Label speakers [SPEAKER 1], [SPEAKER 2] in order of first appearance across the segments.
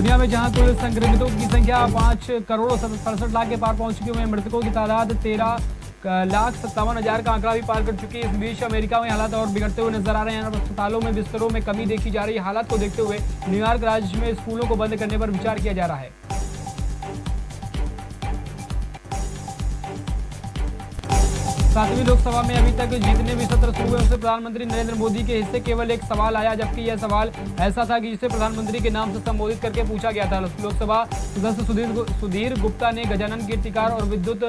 [SPEAKER 1] दुनिया में जहां कुल संक्रमितों की संख्या 5,67,लाख के पार पहुंच चुकी है, मृतकों की तादाद 13,57,000 का आंकड़ा भी पार कर चुकी है। इस बीच अमेरिका में हालात और बिगड़ते हुए नजर आ रहे हैं। अस्पतालों में बिस्तरों में कमी देखी जा रही है। हालात को देखते हुए न्यूयॉर्क राज्य में स्कूलों को बंद करने पर विचार किया जा रहा है। 7वीं लोकसभा में अभी तक जितने भी सत्र शुरू हुए उससे प्रधानमंत्री नरेंद्र मोदी के हिस्से केवल एक सवाल आया, जबकि यह सवाल ऐसा था कि जिसे प्रधानमंत्री के नाम से संबोधित करके पूछा गया था। लोकसभा सदस्य सुधीर गुप्ता ने गजानन कीर्तिकार और विद्युत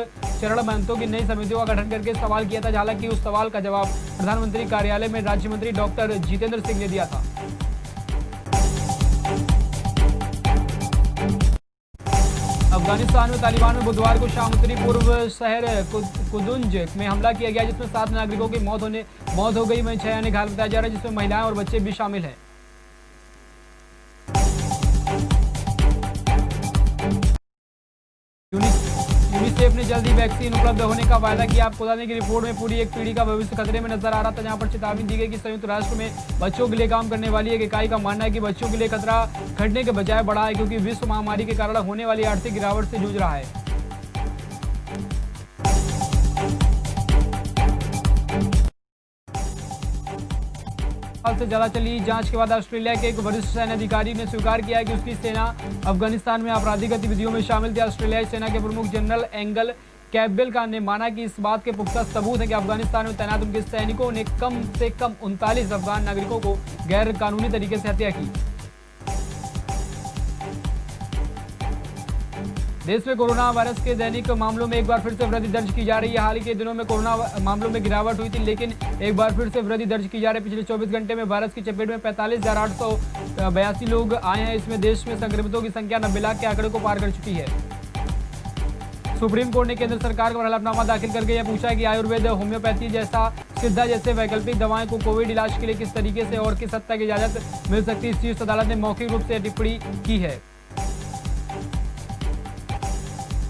[SPEAKER 1] चरण महंतों की नई समितियों का गठन करके सवाल किया था। हालांकि उस सवाल का जवाब प्रधानमंत्री कार्यालय में राज्य मंत्री डॉक्टर जितेंद्र सिंह ने दिया था। अफगानिस्तान में तालिबान में बुधवार को शाम उत्तरी पूर्व शहर कुदुंज में हमला किया गया, जिसमें 7 नागरिकों की मौत हो गई। वहीं 6 अन्य घायल बताया जा रहा है, जिसमें महिलाएं और बच्चे भी शामिल हैं। यूनिसेफ ने जल्दी वैक्सीन उपलब्ध होने का वायदा किया। आपको बता दें कि रिपोर्ट में पूरी एक पीढ़ी का भविष्य खतरे में नजर आ रहा था, जहां पर चेतावनी दी गई कि संयुक्त राष्ट्र में बच्चों के लिए काम करने वाली एक इकाई का मानना है कि बच्चों के लिए खतरा घटने के बजाय बढ़ा है, क्योंकि विश्व महामारी के कारण होने वाली आर्थिक गिरावट से जूझ रहा है। साल से ज्यादा चली जांच के बाद ऑस्ट्रेलिया के एक वरिष्ठ सैन्य अधिकारी ने स्वीकार किया है कि उसकी सेना अफगानिस्तान में आपराधिक गतिविधियों में शामिल थी। ऑस्ट्रेलियाई सेना के प्रमुख जनरल एंगल कैम्पबेल ने माना कि इस बात के पुख्ता सबूत है कि अफगानिस्तान में तैनात उनके सैनिकों ने कम से कम 39 अफगान नागरिकों को गैर कानूनी तरीके से हत्या की। देश में कोरोना वायरस के दैनिक मामलों में एक बार फिर से वृद्धि दर्ज की जा रही है। हाल के दिनों में कोरोना मामलों में गिरावट हुई थी, लेकिन एक बार फिर से वृद्धि दर्ज की जा रही है। पिछले 24 घंटे में वायरस की चपेट में 45,882 लोग आए हैं। इसमें देश में संक्रमितों की संख्या 90 लाख के आंकड़े को पार कर चुकी है। सुप्रीम कोर्ट ने केंद्र सरकार को हलफनामा दाखिल करके यह पूछा है कि आयुर्वेद, होम्योपैथी जैसा सिद्धा जैसे वैकल्पिक दवाएं को कोविड इलाज के लिए किस तरीके से और किस हद तक इजाजत मिल सकती है। शीर्ष अदालत ने मौखिक रूप से टिप्पणी की है।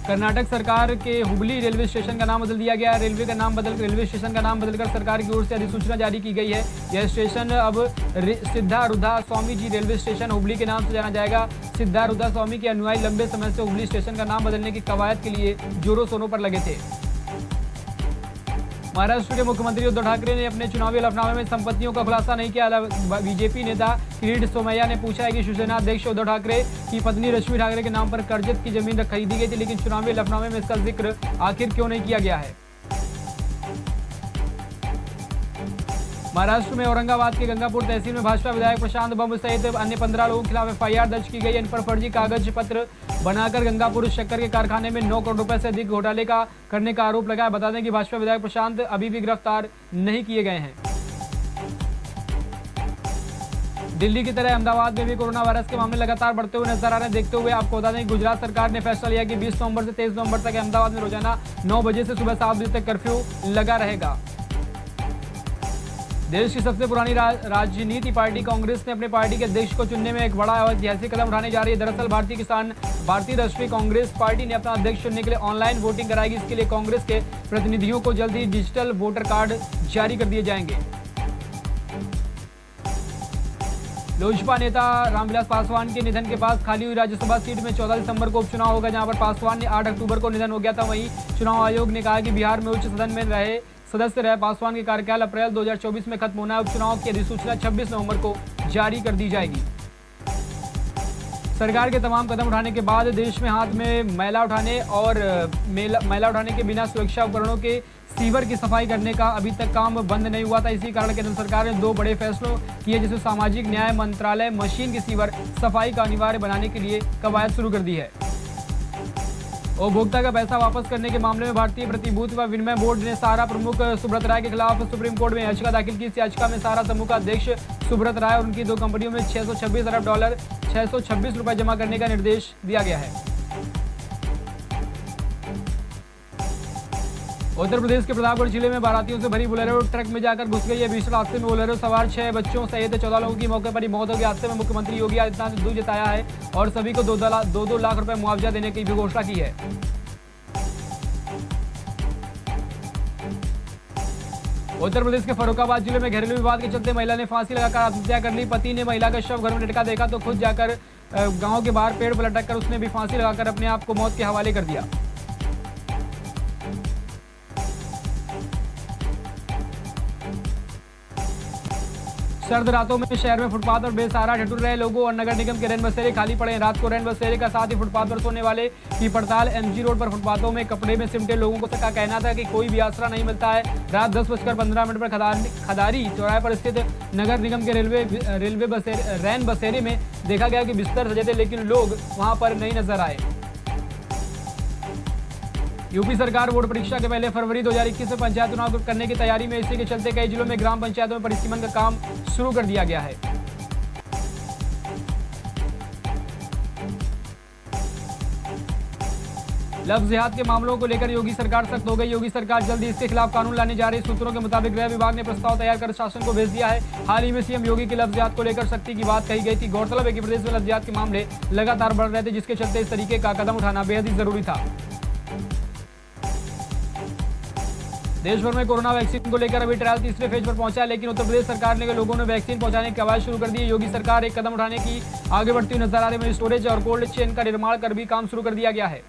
[SPEAKER 1] कर्नाटक सरकार के हुबली रेलवे स्टेशन का नाम बदल दिया गया है। रेलवे स्टेशन का नाम बदलकर सरकार की ओर से अधिसूचना जारी की गई है। यह स्टेशन अब सिद्धारूढ़ा स्वामी जी रेलवे स्टेशन हुबली के नाम से जाना जाएगा। सिद्धारूढ़ा स्वामी के अनुयायी लंबे समय से हुबली स्टेशन का नाम बदलने की कवायद के लिए जोरों शोरों पर लगे थे। महाराष्ट्र के मुख्यमंत्री उद्धव ठाकरे ने अपने चुनावी हलफनामे में संपत्तियों का खुलासा नहीं किया। बीजेपी नेता किरीट सोमैया ने पूछा है कि शिवसेना अध्यक्ष उद्धव ठाकरे की पत्नी रश्मि ठाकरे के नाम पर कर्जत की जमीन खरीदी गई थी, लेकिन चुनावी हलफनामे में इसका जिक्र आखिर क्यों नहीं किया गया है। महाराष्ट्र में औरंगाबाद के गंगापुर तहसील में भाजपा विधायक प्रशांत बम सहित अन्य 15 लोगों के खिलाफ एफआईआर दर्ज की गई है। इन पर फर्जी कागज पत्र बनाकर गंगापुर शक्कर के कारखाने में 9 करोड़ रुपए से अधिक घोटाले करने का आरोप लगाया। बता दें कि भाजपा विधायक प्रशांत अभी भी गिरफ्तार नहीं किए गए हैं। दिल्ली की तरह अहमदाबाद में भी कोरोना वायरस के मामले लगातार बढ़ते हुए नजर आ रहे हैं। देखते हुए आपको बता दें गुजरात सरकार ने फैसला लिया कि 20 नवंबर से 23 नवंबर तक अहमदाबाद में रोजाना 9 बजे से सुबह 7 बजे तक कर्फ्यू लगा रहेगा। देश की सबसे पुरानी राजनीति पार्टी कांग्रेस ने अपने पार्टी के अध्यक्ष को चुनने में एक बड़ा और ऐतिहासिक कदम उठाने जा रही है। दरअसल भारतीय राष्ट्रीय कांग्रेस पार्टी ने अपना अध्यक्ष चुनने के लिए ऑनलाइन वोटिंग कराएगी। इसके लिए कांग्रेस के प्रतिनिधियों को जल्द ही डिजिटल वोटर कार्ड जारी कर दिए जाएंगे। लोजपा नेता रामविलास पासवान के निधन के बाद खाली हुई राज्यसभा सीट में 14 दिसंबर को उपचुनाव होगा, जहां पर पासवान ने 8 अक्टूबर को निधन हो गया था। वहीं चुनाव आयोग ने कहा कि बिहार में उच्च सदन में रहे सदस्य रहे पासवान के कार्यकाल अप्रैल 2024 में खत्म होना है। उपचुनाव की अधिसूचना 26 नवंबर को जारी कर दी जाएगी। सरकार के तमाम कदम उठाने के बाद देश में हाथ में मैला उठाने के बिना सुरक्षा उपकरणों के सीवर की सफाई करने का अभी तक काम बंद नहीं हुआ था। इसी कारण केंद्र सरकार ने 2 बड़े फैसलों किए, जिसमें सामाजिक न्याय मंत्रालय मशीन की सीवर सफाई का अनिवार्य बनाने के लिए कवायद शुरू कर दी है। उपभोक्ता का पैसा वापस करने के मामले में भारतीय प्रतिभूति व विनिमय बोर्ड ने सहारा प्रमुख सुब्रत राय के खिलाफ सुप्रीम कोर्ट में याचिका दाखिल की। इस याचिका में सहारा समूह का अध्यक्ष सुब्रत राय और उनकी 2 कंपनियों में $626 अरब 626 रुपए जमा करने का निर्देश दिया गया है। उत्तर प्रदेश के प्रतापगढ़ जिले में बारातियों से भरी बोलेरो ट्रक में जाकर घुस गई है। भीषण हादसे में बोलेरो सवार 6 बच्चों सहित 14 लोगों की मौके पर ही मौत हो गई। हादसे में मुख्यमंत्री योगी आदित्यनाथ ने दुख जताया है और सभी को 2-2 लाख रुपए मुआवजा देने की भी घोषणा की है। उत्तर प्रदेश के फर्रुखाबाद जिले में घरेलू विवाद के चलते महिला ने फांसी लगाकर आत्महत्या कर ली। पति ने महिला का शव घर में लटका देखा तो खुद जाकर गांव के बाहर पेड़ पर लटक कर उसने भी फांसी लगाकर अपने आप को मौत के हवाले कर दिया। सर्द रातों में शहर में फुटपाथ पर बेसहारा ठिठुर रहे लोगों और नगर निगम के रैन बसेरे खाली पड़े। रात को रैन बसेरे का साथ ही फुटपाथ पर सोने वाले की पड़ताल। एमजी रोड पर फुटपाथों में कपड़े में सिमटे लोगों को का कहना था कि कोई भी आसरा नहीं मिलता है। रात 10:15 पर खदारी चौराहे पर स्थित नगर निगम के रैन बसेरे में देखा गया कि बिस्तर सजे थे, लेकिन लोग वहां पर नहीं नजर आए। यूपी सरकार बोर्ड परीक्षा के पहले फरवरी 2021 में पंचायत चुनाव करने की तैयारी में। इसी के चलते कई जिलों में ग्राम पंचायतों में परिसीमन का काम शुरू कर दिया गया है। लफ्ज़ जिहाद के मामलों को लेकर योगी सरकार सख्त हो गई। योगी सरकार जल्दी इसके खिलाफ कानून लाने जा रही। सूत्रों के मुताबिक गृह विभाग ने प्रस्ताव तैयार कर शासन को भेज दिया है। हाल ही में सीएम योगी की लफ्ज़ जिहाद को लेकर सख्ती की बात कही गई थी। गौरतलब है कि प्रदेश में लफ्ज़ जिहाद के मामले लगातार बढ़ रहे थे, जिसके चलते इस तरीके का कदम उठाना बेहद ही जरूरी था। देश भर में कोरोना वैक्सीन को लेकर अभी ट्रायल तीसरे फेज पर पहुंचा है, लेकिन उत्तर प्रदेश सरकार ने लोगों ने वैक्सीन पहुंचाने की कवायद शुरू कर दी है। योगी सरकार एक कदम उठाने की आगे बढ़ती हुई नजर आ रही है। स्टोरेज और कोल्ड चेन का निर्माण कर भी काम शुरू कर दिया गया है।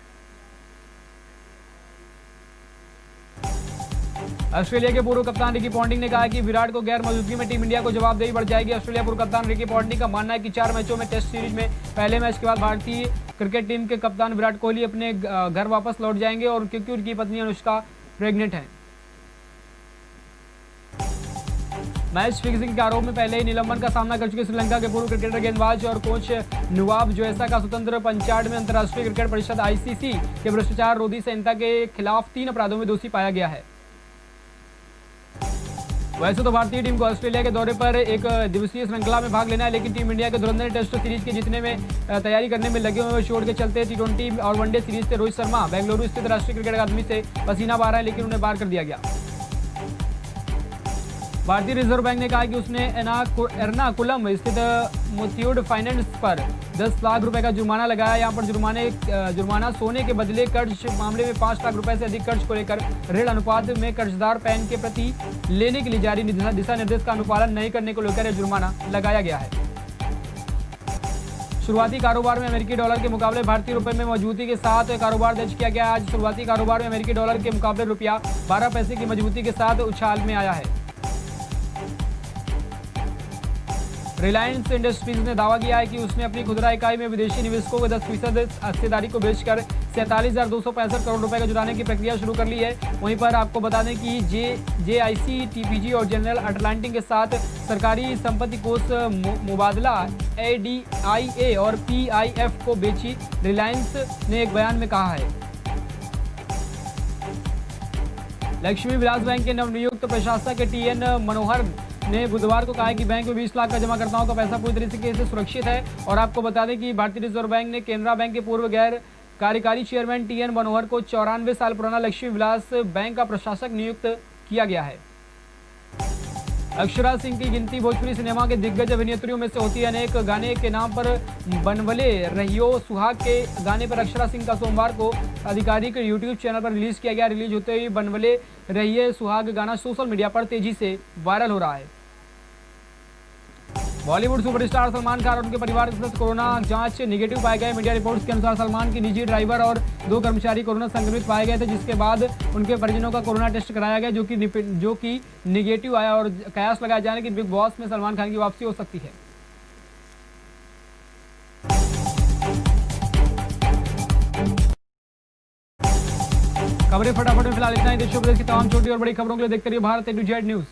[SPEAKER 1] ऑस्ट्रेलिया के पूर्व कप्तान रिकी पॉन्टिंग ने कहा है कि विराट को गैर मौजूदगी में टीम इंडिया को जवाबदेही बढ़ जाएगी। ऑस्ट्रेलिया पूर्व कप्तान रिकी पॉन्टिंग का मानना है कि 4 मैचों में टेस्ट सीरीज में पहले मैच के बाद भारतीय क्रिकेट टीम के कप्तान विराट कोहली अपने घर वापस लौट जाएंगे, और क्योंकि उनकी पत्नी अनुष्का प्रेग्नेंट है। मैच फिक्सिंग के आरोप में पहले ही निलंबन का सामना कर चुके श्रीलंका के पूर्व क्रिकेटर गेंदबाज और कोच नवाब जोयसा का स्वतंत्र पंचायत में अंतर्राष्ट्रीय क्रिकेट परिषद आईसीसी के भ्रष्टाचार रोधी संहिता के खिलाफ 3 अपराधों में दोषी पाया गया है। वैसे तो भारतीय टीम को ऑस्ट्रेलिया के दौरे पर एक दिवसीय श्रृंखला में भाग लेना है, लेकिन टीम इंडिया के धुरंधर टेस्ट सीरीज के जीतने में तैयारी करने में लगे हुए चोट के चलते T20 और वनडे सीरीज से रोहित शर्मा बेंगलुरु स्थित राष्ट्रीय क्रिकेट अकादमी से पसीना बहा रहा है, लेकिन उन्हें बाहर कर दिया गया। भारतीय रिजर्व बैंक ने कहा कि उसने एर्नाकुलम स्थित मुथ्यूड फाइनेंस पर 10 लाख रुपए का जुर्माना लगाया। यहां पर जुर्माना सोने के बदले कर्ज मामले में 5 लाख रुपए से अधिक कर्ज को लेकर ऋण अनुपात में कर्जदार पैन के प्रति लेने के लिए जारी दिशा निर्देश का अनुपालन नहीं करने को लेकर यह जुर्माना लगाया गया है। शुरुआती कारोबार में अमेरिकी डॉलर के मुकाबले भारतीय रुपए में मजबूती के साथ कारोबार दर्ज किया गया। आज शुरुआती कारोबार में अमेरिकी डॉलर के मुकाबले रुपया 12 पैसे की मजबूती के साथ उछाल में आया है। रिलायंस इंडस्ट्रीज ने दावा किया है कि उसने अपनी खुदरा इकाई में विदेशी निवेशकों को 10% हिस्सेदारी को बेचकर 47,265 करोड़ रुपए का जुटाने की प्रक्रिया शुरू कर ली है। वहीं पर आपको बता दें कि JIC, TPG और जनरल अटलांटिक के साथ सरकारी संपत्ति कोष मुबादला ADIA और PIF को बेची। रिलायंस ने एक बयान में कहा है। लक्ष्मी विलास बैंक के नवनियुक्त प्रशासक TN मनोहर ने बुधवार को कहा है कि बैंक में 20 लाख का जमाकर्ताओं का पैसा पूरी तरीके से सुरक्षित है। और आपको बता दें कि भारतीय रिजर्व बैंक ने केनरा बैंक के पूर्व गैर कार्यकारी चेयरमैन TN मनोहर को 94 साल पुराना लक्ष्मी विलास बैंक का प्रशासक नियुक्त किया गया है। अक्षरा सिंह की गिनती भोजपुरी सिनेमा के दिग्गज अभिनेत्रियों में से होती है। अनेक गाने के नाम पर बनवले रहियो सुहाग के गाने पर अक्षरा सिंह का सोमवार को आधिकारिक यूट्यूब चैनल पर रिलीज किया गया। रिलीज होते ही बनवले रहिए सुहाग गाना सोशल मीडिया पर तेजी से वायरल हो रहा है। बॉलीवुड सुपरस्टार सलमान खान और उनके परिवार के सदस्य कोरोना जांच निगेटिव पाए गए। मीडिया रिपोर्ट्स के अनुसार सलमान की निजी ड्राइवर और 2 कर्मचारी कोरोना संक्रमित पाए गए थे, जिसके बाद उनके परिजनों का कोरोना टेस्ट कराया गया, जो कि निगेटिव आया। और कयास लगाया जा रहा है कि बिग बॉस में सलमान खान की वापसी हो सकती है। खबरें फटाफट में फिलहाल इतना ही। देश विदेश की तमाम छोटी और बड़ी खबरों के लिए देखते रहिए Bharat A to Z news.